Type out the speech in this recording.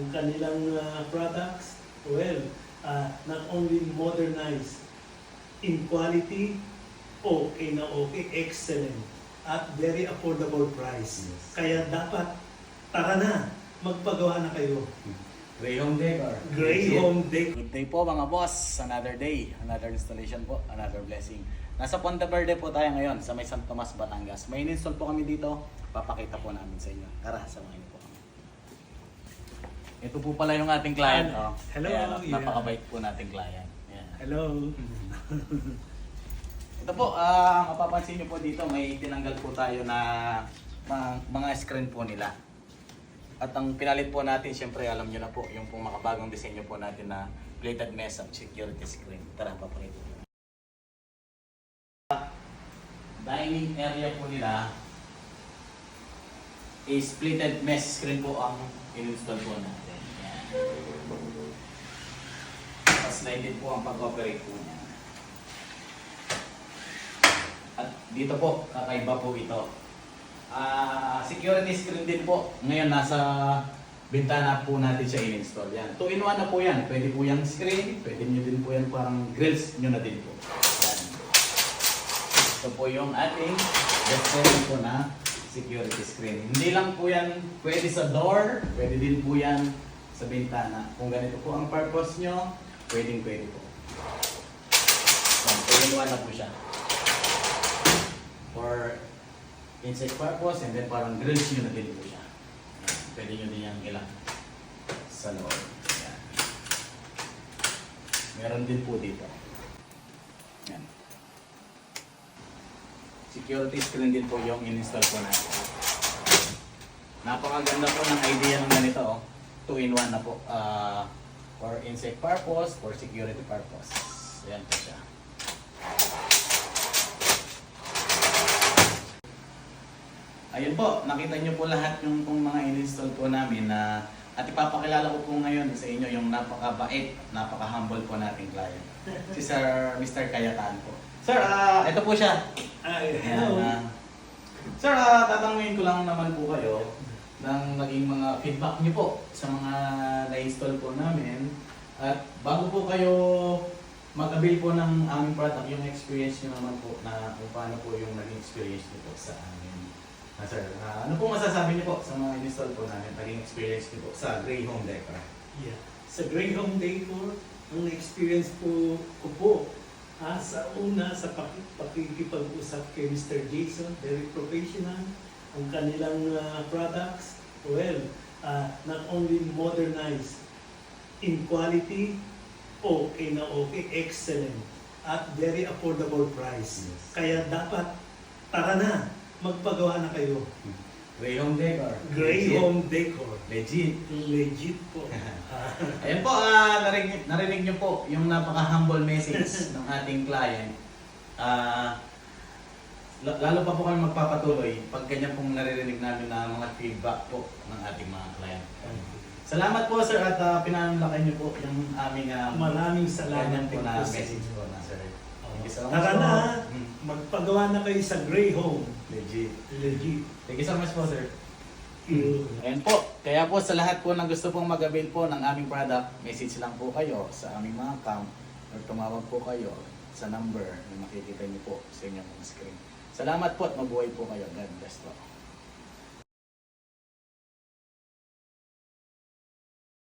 Ang kanilang products, well, not only modernized in quality, okay na okay, excellent, at very affordable price. Yes. Kaya dapat, tara na, magpagawa na kayo. Gray Home Decor. Gray Home Decor. Good day po mga boss. Another day, another installation po, another blessing. Nasa Ponte Verde po tayo ngayon sa may San Tomas, Batangas. May in-install po kami dito. Papakita po namin sa inyo. Tara, samahin niyo po kami. Ito po pala yung ating client. Oh. Hello. Kaya, Yeah. napakabait po nating client. Yan. Hello. Ito po, mapapansin niyo po dito, may tinanggal po tayo na mga screen po nila. At ang pinalit po natin, syempre alam niyo na po, yung pong makabagong disenyo po natin na plated mesh at security screen. Tara, papakita po. Dining area po nila is plated mesh screen po ang in-install po natin. Yan. Mas lighted po ang pag-operate po niya. At dito po, kakaiba po ito. Security screen din po. Ngayon nasa bintana po natin siya in-install. Yan. 2-in-1 na po yan. Pwede po yung screen, pwede nyo din po yan parang grills nyo na din po. Yan. Ito po yung ating best-selling po na security screen. Hindi lang po yan pwede sa door, pwede din po yan sa bintana. Kung ganito po ang purpose nyo, pwede po. So, 2-in-1 na po siya. For insect purpose, and then parang grills nyo na din po siya. Pwede nyo din yung ilang sa loob. Yan. Meron din po dito. Yan. Security screen din po yung in-install po natin. Napakaganda po ng idea ng ganito. 2-in-1 na po. For insect purpose, for security purpose. Yan po siya. Ayun po, nakita nyo po lahat yung mga in-install po namin na at ipapakilala ko po ngayon sa inyo yung napakabait, napaka-humble po nating client. Si Sir Mr. Kayataan po. Sir, ito po siya. Hello. Sir, tatanungin ko lang naman po kayo ng naging mga feedback nyo po sa mga na-install po namin. At bago po kayo mag-avail po ng aming product, yung experience nyo naman po na kung paano po yung naging experience nyo po sa amin. Sir, ano po masasabi niyo po sa mga install po namin, naging experience niyo po sa Gray Home Decor? Yeah. Sa Gray Home Decor, ang experience ko po, sa una sa pakikipag-usap kay Mr. Jason, very professional. Ang kanilang products, well, not only modernized in quality, okay na okay, excellent, at very affordable price. Yes. Kaya dapat, tara na, magpagawa na kayo. Gray Home Decor. Gray Legit. Home Decor. Legit. Legit po. Ayan po, narinig niyo po yung napaka-humble message ng ating client. Lalo pa po kami magpapatuloy pag ganyan pong naririnig namin na mga feedback po ng ating mga client. Salamat po sir at pinanlakan niyo po yung aming Maraming salamat ganyan po na po sa message inyo. po na sir. Thank you so much Tara po. na, Mm. magpagawa na kayo sa Gray Home. Legit. Legit. Thank you so much po sir. You. Ayan po, kaya po sa lahat po ng gusto pong mag-avail po ng aming product, message lang po kayo sa aming mga account or tumawag po kayo sa number na makikita niyo po sa inyong screen. Salamat po at mabuhay po kayo. God bless po.